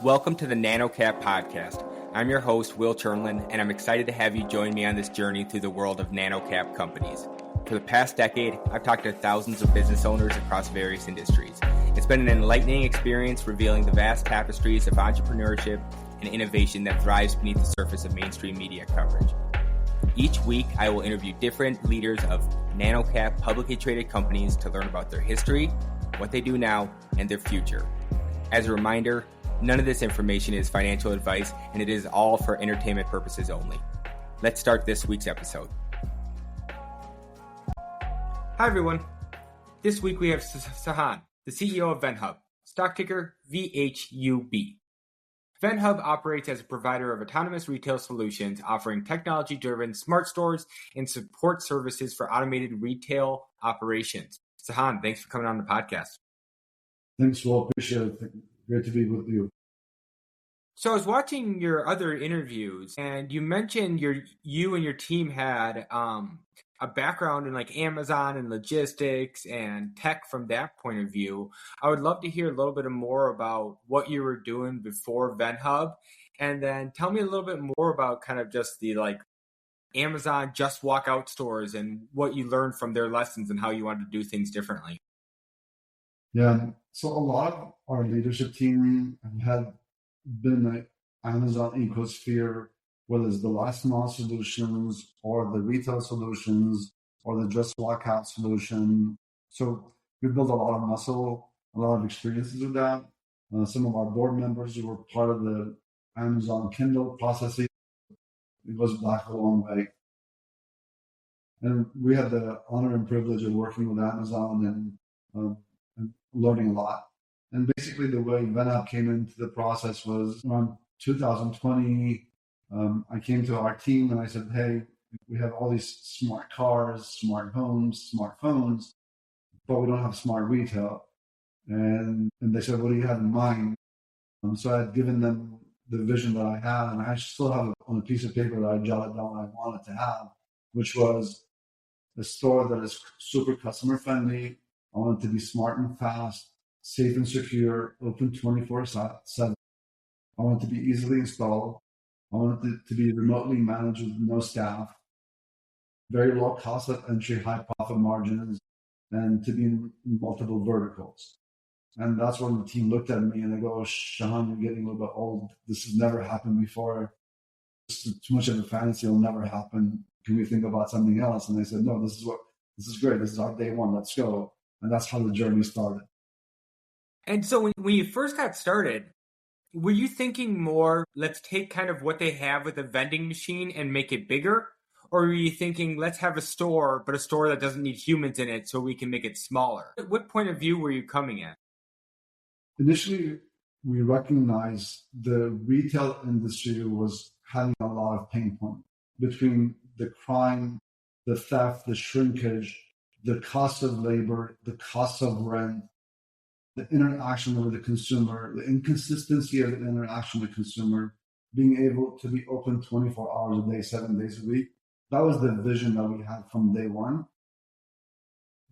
Welcome to the Nano podcast. I'm your host, Will Chernlin, and I'm excited to have you join me on this journey through the world of nano companies. For the past decade, I've talked to thousands of business owners across various industries. It's been an enlightening experience revealing the vast tapestries of entrepreneurship and innovation that thrives beneath the surface of mainstream media coverage. Each week, I will interview different leaders of nano-cap publicly traded companies to learn about their history, what they do now, and their future. As a reminder, none of this information is financial advice, and it is all for entertainment purposes only. Let's start this week's episode. Hi, everyone. This week we have Sahan, the CEO of VenHub, stock ticker VHUB. VenHub operates as a provider of autonomous retail solutions, offering technology-driven smart stores and support services for automated retail operations. Sahan, thanks for coming on the podcast. Thanks, Will. Appreciate it. Great to be with you. So I was watching your other interviews, and you mentioned you and your team had a background in like Amazon and logistics and tech from that point of view. I would love to hear a little bit more about what you were doing before VenHub, and then tell me a little bit more about kind of just the like Amazon just walk out stores and what you learned from their lessons and how you wanted to do things differently. Yeah, so a lot of our leadership team had been in the Amazon ecosphere, whether it's the last mile solutions or the retail solutions or the just walk out solution. So we built a lot of muscle, a lot of experiences with that. Some of our board members who were part of the Amazon Kindle processing, it goes back a long way. And we had the honor and privilege of working with Amazon and learning a lot. And basically the way VenHub came into the process was around 2020. I came to our team and I said, hey, we have all these smart cars, smart homes, smartphones, but we don't have smart retail. And they said, what do you have in mind? So I had given them the vision that I had, and I still have it on a piece of paper that I jotted down what I wanted to have, which was a store that is super customer friendly. I want it to be smart and fast, safe and secure, open 24/7. I want it to be easily installed. I want it to be remotely managed with no staff, very low cost of entry, high profit margins, and to be in multiple verticals. And that's when the team looked at me and they go, oh, Shahan, you're getting a little bit old. This has never happened before. This is too much of a fantasy. It'll never happen. Can we think about something else? And they said, no, this is great. This is our day one. Let's go. And that's how the journey started. And so when you first got started, were you thinking more, let's take kind of what they have with a vending machine and make it bigger? Or were you thinking, let's have a store, but a store that doesn't need humans in it so we can make it smaller? What point of view were you coming at? Initially, we recognized the retail industry was having a lot of pain points between the crime, the theft, the shrinkage, the cost of labor, the cost of rent, the interaction with the consumer, the inconsistency of the interaction with the consumer, being able to be open 24 hours a day, 7 days a week. That was the vision that we had from day one.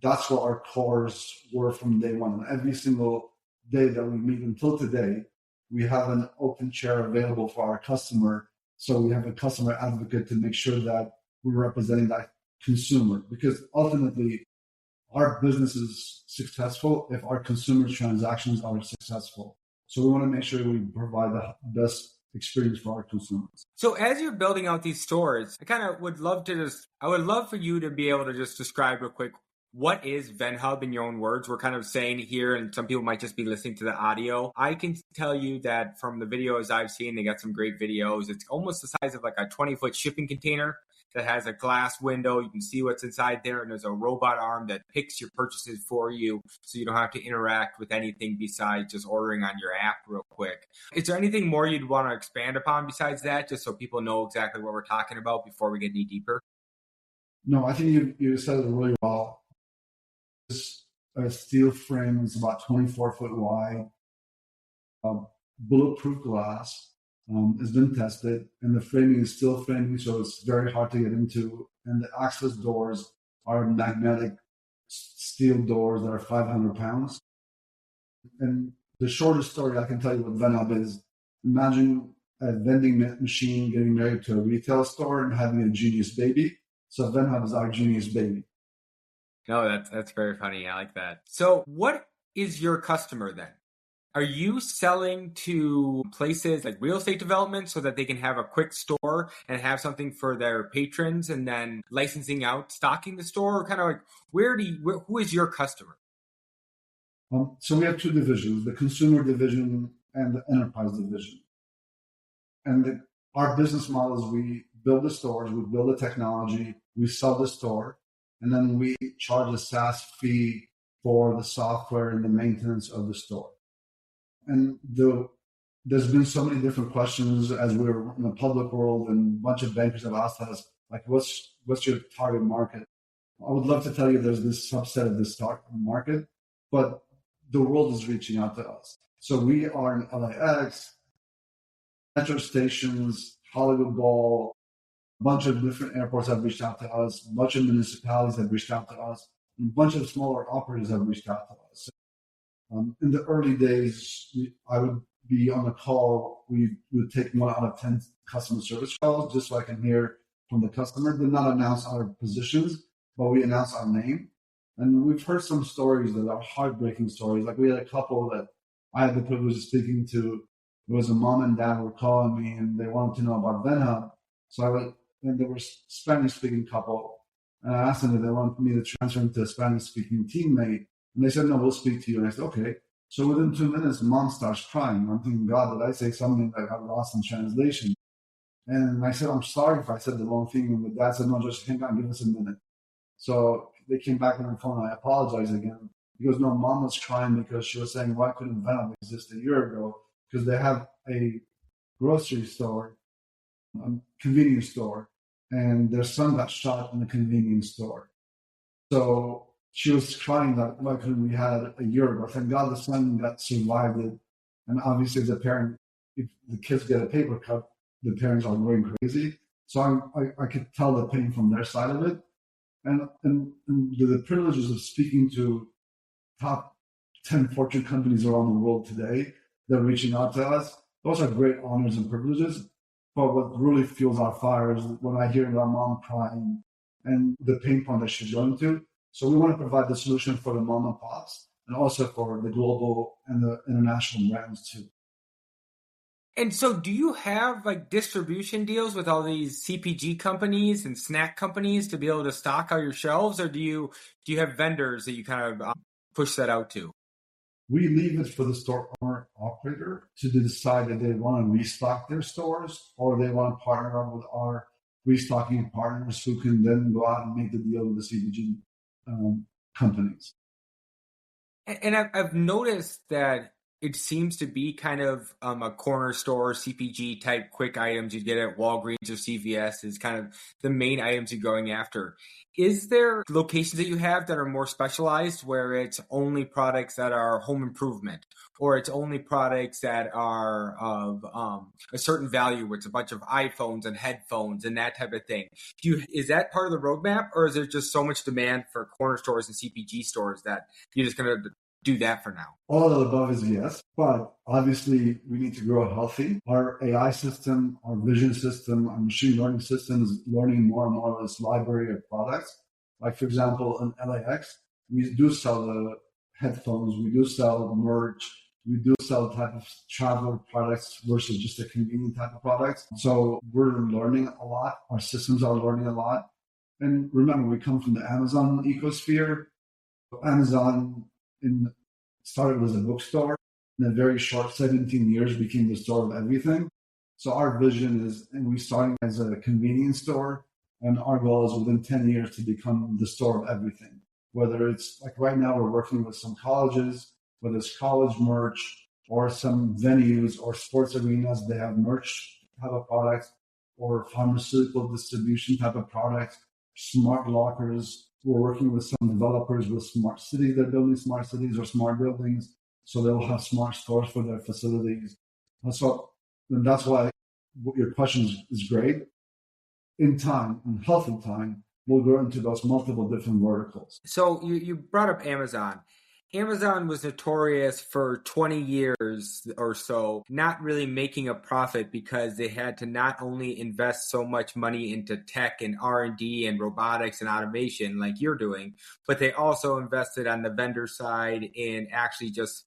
That's what our cores were from day one. And every single day that we meet until today, we have an open chair available for our customer. So we have a customer advocate to make sure that we're representing that consumer, because ultimately our business is successful if our consumer transactions are successful. So we want to make sure we provide the best experience for our consumers. So as you're building out these stores, I would love for you to be able to just describe real quick, what is VenHub in your own words? We're kind of saying here, and some people might just be listening to the audio. I can tell you that from the videos I've seen, they got some great videos. It's almost the size of like a 20-foot shipping container that has a glass window. You can see what's inside there, and there's a robot arm that picks your purchases for you so you don't have to interact with anything besides just ordering on your app real quick. Is there anything more you'd want to expand upon besides that, just so people know exactly what we're talking about before we get any deeper? No, I think you said it really well. This steel frame is about 24 foot wide, bulletproof glass. Has been tested, and the framing is steel framing, so it's very hard to get into. And the access doors are magnetic steel doors that are 500 pounds. And the shortest story I can tell you with VenHub is Imagine a vending machine getting married to a retail store and having a genius baby. So VenHub is our genius baby. No, that's very funny. I like that. So what is your customer then? Are you selling to places like real estate development so that they can have a quick store and have something for their patrons and then licensing out, stocking the store? Or kind of like, who is your customer? So we have two divisions, the consumer division and the enterprise division. And our business model is we build the stores, we build the technology, we sell the store, and then we charge a SaaS fee for the software and the maintenance of the store. And there's been so many different questions as we're in the public world, and a bunch of bankers have asked us, like, what's your target market? I would love to tell you there's this subset of this target market, but the world is reaching out to us. So we are in LAX, metro stations, Hollywood Bowl, a bunch of different airports have reached out to us, a bunch of municipalities have reached out to us, and a bunch of smaller operators have reached out to us. In the early days, I would be on a call. We would take 1 out of 10 customer service calls just so I can hear from the customer. Did not announce our positions, but we announce our name. And we've heard some stories that are heartbreaking stories. Like we had a couple that I had the privilege of speaking to. It was a mom and dad were calling me and they wanted to know about VenHub. And they were Spanish-speaking couple. And I asked them if they wanted me to transfer them to a Spanish-speaking teammate. And they said, no, we'll speak to you. And I said, okay. So within 2 minutes, mom starts crying. I'm thinking, God, did I say something that got lost in translation? And I said, I'm sorry if I said the wrong thing. And the dad said, no, just hang on, give us a minute. So they came back on the phone. I apologize again. He goes, no, mom was crying because she was saying, why couldn't VenHub exist a year ago? Because they have a grocery store, a convenience store, and their son got shot in the convenience store. So she was crying that why couldn't we had a year ago? Thank God the son got survived it. And obviously as a parent, if the kids get a paper cut, the parents are going crazy. So I could tell the pain from their side of it. And the privileges of speaking to top 10 Fortune companies around the world today, they're reaching out to us. Those are great honors and privileges. But what really fuels our fire is when I hear our mom crying and the pain point that she's going through. So we want to provide the solution for the mom and pops and also for the global and the international brands too. And so do you have like distribution deals with all these CPG companies and snack companies to be able to stock all your shelves? Or do you have vendors that you kind of push that out to? We leave it for the store owner operator to decide if they want to restock their stores or they want to partner up with our restocking partners who can then go out and make the deal with the CPG companies. And I've noticed that it seems to be kind of a corner store CPG type quick items you get at Walgreens or CVS is kind of the main items you're going after. Is there locations that you have that are more specialized where it's only products that are home improvement or it's only products that are of a certain value where it's a bunch of iPhones and headphones and that type of thing? Is that part of the roadmap or is there just so much demand for corner stores and CPG stores that you're just going to do that for now? All of the above is yes, but obviously we need to grow healthy. Our AI system, our vision system, our machine learning system is learning more and more of this library of products. Like for example, in LAX, we do sell the headphones, we do sell merch, we do sell type of travel products versus just a convenient type of products. So we're learning a lot. Our systems are learning a lot. And remember, we come from the Amazon ecosphere. Amazon started as a bookstore. In a very short 17 years became the store of everything. So our vision is, and we started as a convenience store, and our goal is within 10 years to become the store of everything. Whether it's like right now we're working with some colleges, whether it's college merch or some venues or sports arenas, they have merch type of products or pharmaceutical distribution type of products, smart lockers. We're working with some developers with smart cities. They're building smart cities or smart buildings, so they'll have smart stores for their facilities. So that's why your question is great. In time, in healthy time, we'll grow into those multiple different verticals. So you brought up Amazon. Amazon was notorious for 20 years or so not really making a profit because they had to not only invest so much money into tech and R&D and robotics and automation like you're doing, but they also invested on the vendor side in actually just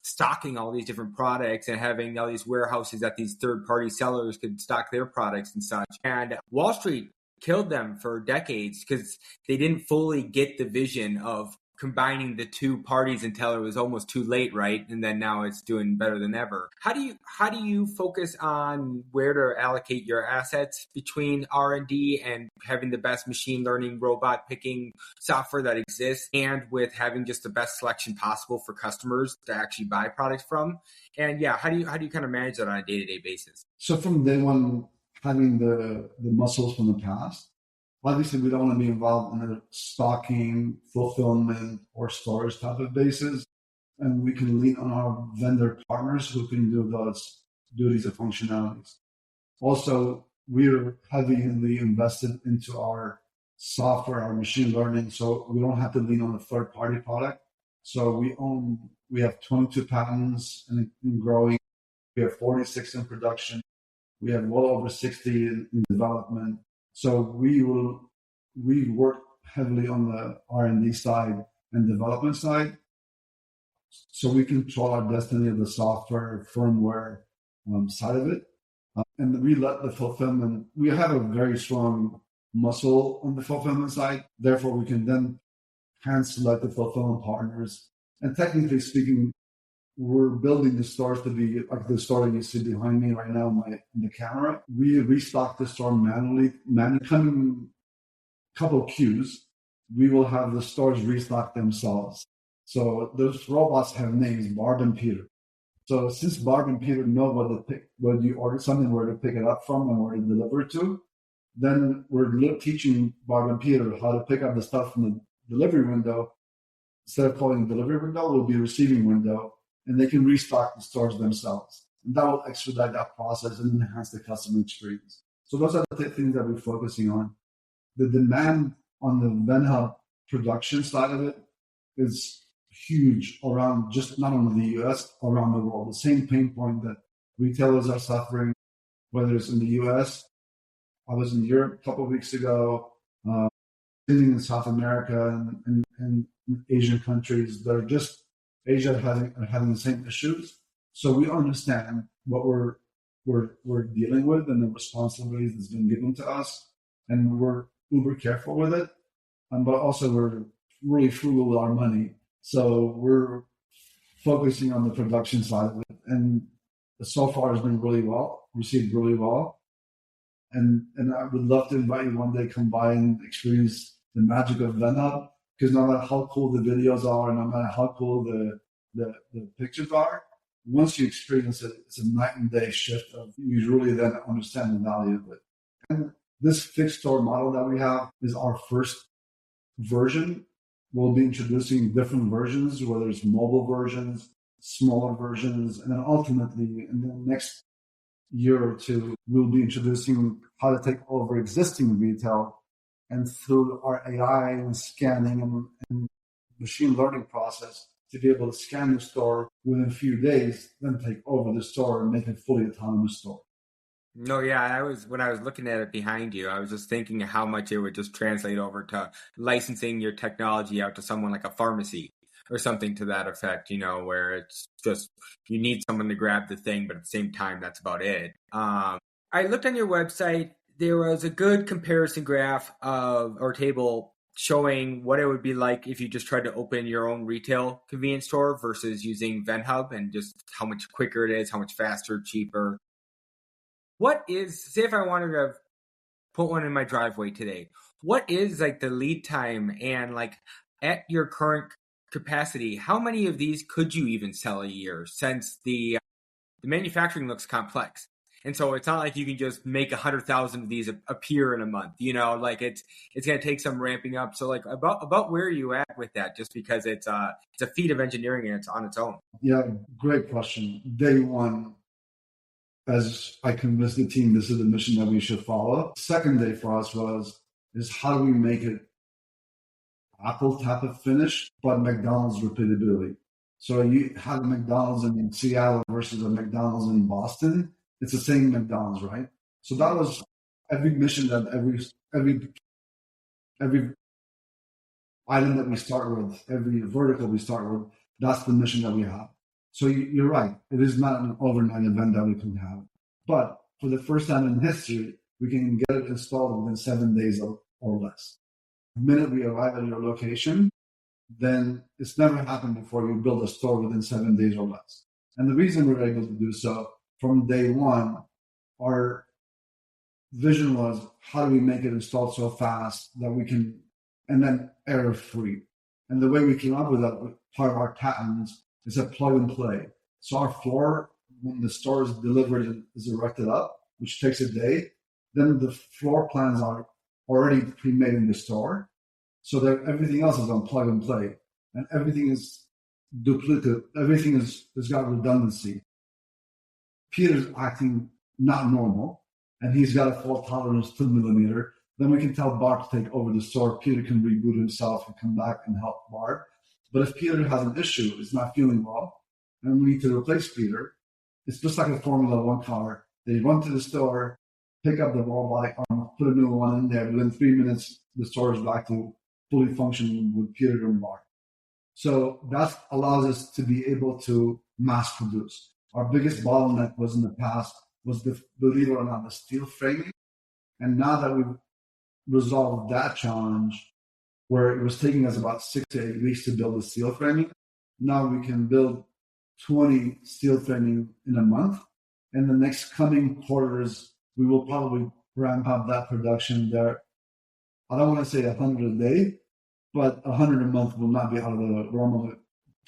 stocking all these different products and having all these warehouses that these third-party sellers could stock their products and such. And Wall Street killed them for decades because they didn't fully get the vision of combining the two parties until it was almost too late, right? And then now it's doing better than ever. How do you focus on where to allocate your assets between R&D and having the best machine learning robot picking software that exists, and with having just the best selection possible for customers to actually buy products from? And yeah, how do you kind of manage that on a day-to-day basis? So from day one, having the muscles from the past, obviously, we don't want to be involved in a stocking, fulfillment, or storage type of basis. And we can lean on our vendor partners who can do those duties and functionalities. Also, we're heavily invested into our software, our machine learning, so we don't have to lean on a third-party product. So we have 22 patents and growing. We have 46 in production. We have well over 60 in development. So we work heavily on the R&D side and development side, so we control our destiny of the software, firmware side of it. And we let the fulfillment, we have a very strong muscle on the fulfillment side. Therefore, we can then hand select the fulfillment partners. And technically speaking, we're building the stores to be like the store you see behind me right now in the camera. We restock the store manually coming couple queues. We will have the stores restock themselves. So those robots have names, Barb and Peter. So since Barb and Peter know when you order something, where to pick it up from and where to deliver it to, then we're teaching Barb and Peter how to pick up the stuff from the delivery window. Instead of calling the delivery window, it will be a receiving window, and they can restock the stores themselves. And that will expedite that process and enhance the customer experience. So those are the things that we're focusing on. The demand on the VenHub production side of it is huge around, just not only the US, around the world. The same pain point that retailers are suffering, whether it's in the US. I was in Europe a couple of weeks ago, in South America and Asian countries that are just Asia are having the same issues. So we understand what we're dealing with and the responsibilities that's been given to us, and we're uber careful with it. But also we're really frugal with our money. So we're focusing on the production side of it, and so far it's been received really well. And I would love to invite you one day, come by and experience the magic of VenHub, because no matter how cool the videos are, no matter how cool the pictures are, once you experience it, it's a night and day shift of you really then understand the value of it. And this fixed store model that we have is our first version. We'll be introducing different versions, whether it's mobile versions, smaller versions, and then ultimately in the next year or two, we'll be introducing how to take over existing retail, and through our AI and scanning and machine learning process to be able to scan the store within a few days, then take over the store and make it a fully autonomous store. No, yeah, when I was looking at it behind you, I was just thinking how much it would just translate over to licensing your technology out to someone like a pharmacy or something to that effect, where it's just you need someone to grab the thing, but at the same time, that's about it. I looked on your website. There was a good comparison graph or table showing what it would be like if you just tried to open your own retail convenience store versus using VenHub, and just how much quicker it is, how much faster, cheaper. Say if I wanted to put one in my driveway today, what is like the lead time, and like at your current capacity, how many of these could you even sell a year, since the manufacturing looks complex? And so it's not like you can just make 100,000 of these appear in a month, like it's going to take some ramping up. So like about where are you at with that? Just because it's a feat of engineering and it's on its own. Yeah, great question. Day one, as I convinced the team, this is the mission that we should follow. Second day for us is how do we make it Apple type of finish, but McDonald's repeatability. So you have a McDonald's in Seattle versus a McDonald's in Boston. It's the same McDonald's, right? So that was every mission that every item that we start with, every vertical we start with, that's the mission that we have. So you're right. It is not an overnight event that we can have. But for the first time in history, we can get it installed within 7 days or less. The minute we arrive at your location, then it's never happened before you build a store within 7 days or less. And the reason we're able to do so from day one, our vision was how do we make it installed so fast that we can, and then error free. And the way we came up with that, part of our patents, is a plug and play. So our floor, when the store is delivered and is erected up, which takes a day, then the floor plans are already pre-made in the store. So that everything else is on plug and play. And everything is duplicate. Everything is got redundancy. Peter's acting not normal, and he's got a fault tolerance 2 millimeter. Then we can tell Bart to take over the store. Peter can reboot himself and come back and help Bart. But if Peter has an issue, is not feeling well, and we need to replace Peter, it's just like a Formula One car. They run to the store, pick up the robotic arm, put a new one in there. Within 3 minutes, the store is back to fully functioning with Peter and Bart. So that allows us to be able to mass produce. Our biggest bottleneck was in the past was believe it or not, the steel framing. And now that we've resolved that challenge, where it was taking us about 6 to 8 weeks to build the steel framing, now we can build 20 steel framing in a month. In the next coming quarters, we will probably ramp up that production there. I don't want to say 100 a day, but 100 a month will not be out of the realm of it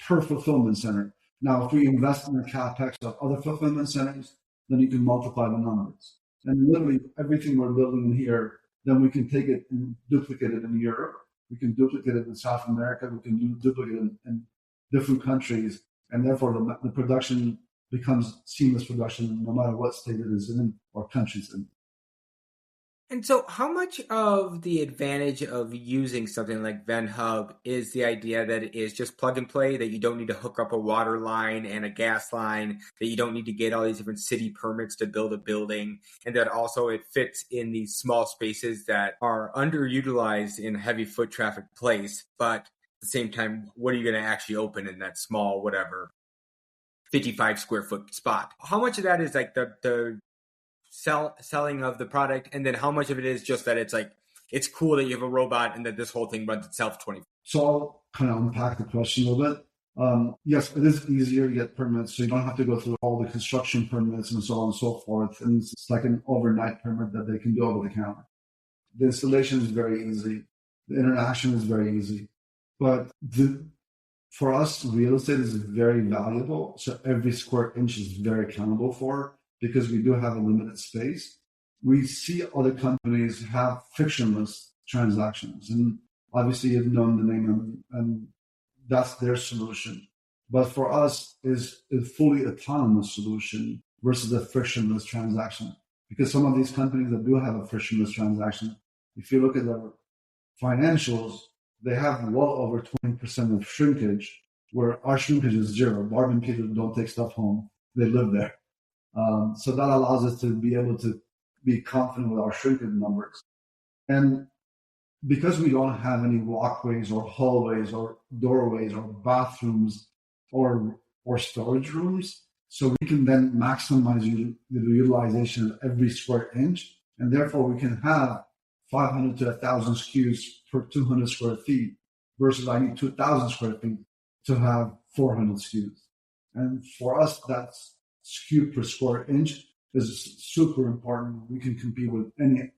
per fulfillment center. Now, if we invest in the capex of other fulfillment centers, then you can multiply the numbers. And literally everything we're building here, then we can take it and duplicate it in Europe. We can duplicate it in South America. We can duplicate it in different countries. And therefore, the production becomes seamless production no matter what state it is in or country it's in. And so how much of the advantage of using something like VenHub is the idea that it is just plug and play, that you don't need to hook up a water line and a gas line, that you don't need to get all these different city permits to build a building, and that also it fits in these small spaces that are underutilized in a heavy foot traffic place, but at the same time, what are you going to actually open in that small, whatever, 55 square foot spot? How much of that is like the selling of the product, and then how much of it is just that it's like it's cool that you have a robot and that this whole thing runs itself 24? So I'll kind of unpack the question a little bit. Yes, it is easier to get permits, so you don't have to go through all the construction permits and so on and so forth. And it's like an overnight permit that they can do over the counter. The installation is very easy. The interaction is very easy. But for us, real estate is very valuable. So every square inch is very accountable for, because we do have a limited space. We see other companies have frictionless transactions. And obviously you've known the name and that's their solution. But for us, is a fully autonomous solution versus a frictionless transaction. Because some of these companies that do have a frictionless transaction, if you look at their financials, they have well over 20% of shrinkage, where our shrinkage is zero. Barb and Peter don't take stuff home. They live there. So that allows us to be able to be confident with our shrinkage numbers. And because we don't have any walkways or hallways or doorways or bathrooms or storage rooms, so we can then maximize the utilization of every square inch. And therefore, we can have 500 to 1,000 SKUs per 200 square feet versus I need 2,000 square feet to have 400 SKUs. And for us, that's SKU per square inch is super important. We can compete with any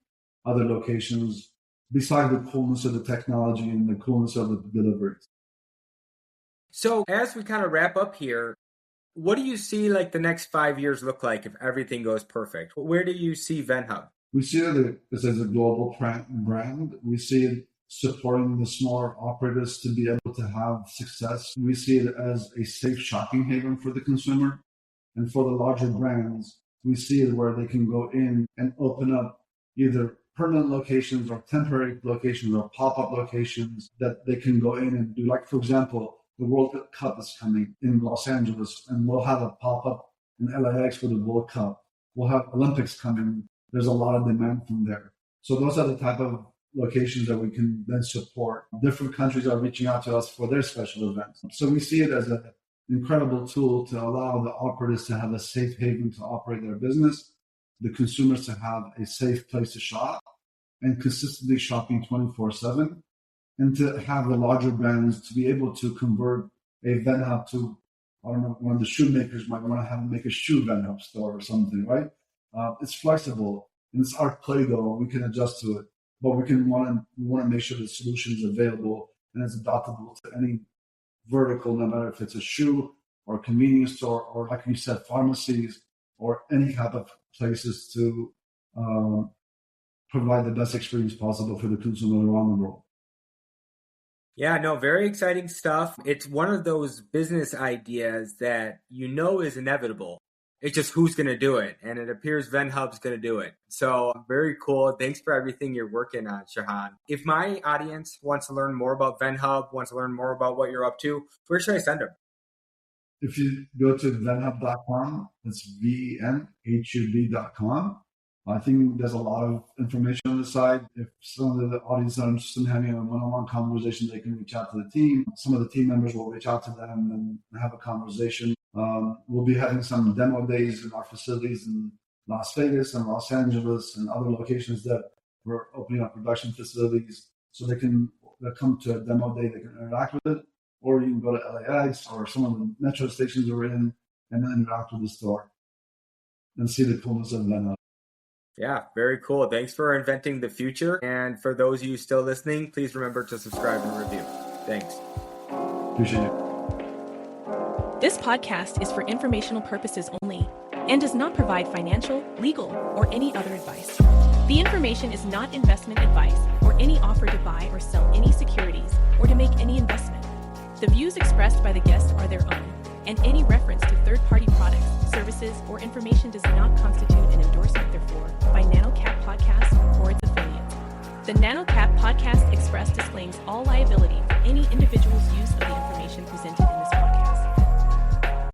other locations besides the coolness of the technology and the coolness of the deliveries. So as we kind of wrap up here, what do you see like the next 5 years look like if everything goes perfect? Where do you see VenHub? We see it as a global brand. We see it supporting the smaller operators to be able to have success. We see it as a safe shopping haven for the consumer. And for the larger brands, we see it where they can go in and open up either permanent locations or temporary locations or pop-up locations that they can go in and do. Like, for example, the World Cup is coming in Los Angeles, and we'll have a pop-up in LAX for the World Cup. We'll have Olympics coming. There's a lot of demand from there. So those are the type of locations that we can then support. Different countries are reaching out to us for their special events. So we see it as an incredible tool to allow the operators to have a safe haven to operate their business, the consumers to have a safe place to shop and consistently shopping 24/7, and to have the larger brands to be able to convert a VenHub to, I don't know, one of the shoemakers might want to make a shoe VenHub store or something, right? It's flexible and it's our Play-Doh. We can adjust to it, but we want to make sure the solution is available and it's adaptable to any vertical, no matter if it's a shoe or a convenience store or, like you said, pharmacies or any type of places to provide the best experience possible for the consumer around the world. Yeah, no, very exciting stuff. It's one of those business ideas that is inevitable. It's just who's going to do it. And it appears VenHub's going to do it. So very cool. Thanks for everything you're working on, Shahan. If my audience wants to learn more about VenHub, wants to learn more about what you're up to, where should I send them? If you go to venhub.com, it's VenHUB.com. I think there's a lot of information on the site. If some of the audience are interested in having a one-on-one conversation, they can reach out to the team. Some of the team members will reach out to them and have a conversation. We'll be having some demo days in our facilities in Las Vegas and Los Angeles and other locations that we're opening up production facilities. So they'll come to a demo day, they can interact with it. Or you can go to LAX or some of the metro stations we're in and then interact with the store and see the coolness of VenHub. Yeah, very cool. Thanks for inventing the future. And for those of you still listening, please remember to subscribe and review. Thanks. Appreciate it. This podcast is for informational purposes only and does not provide financial, legal, or any other advice. The information is not investment advice or any offer to buy or sell any securities or to make any investment. The views expressed by the guests are their own, and any reference to third-party products, services, or information does not constitute an endorsement, therefore, by NanoCap Podcast or its affiliates. The NanoCap Podcast Express disclaims all liability for any individual's use of the information presented in this podcast.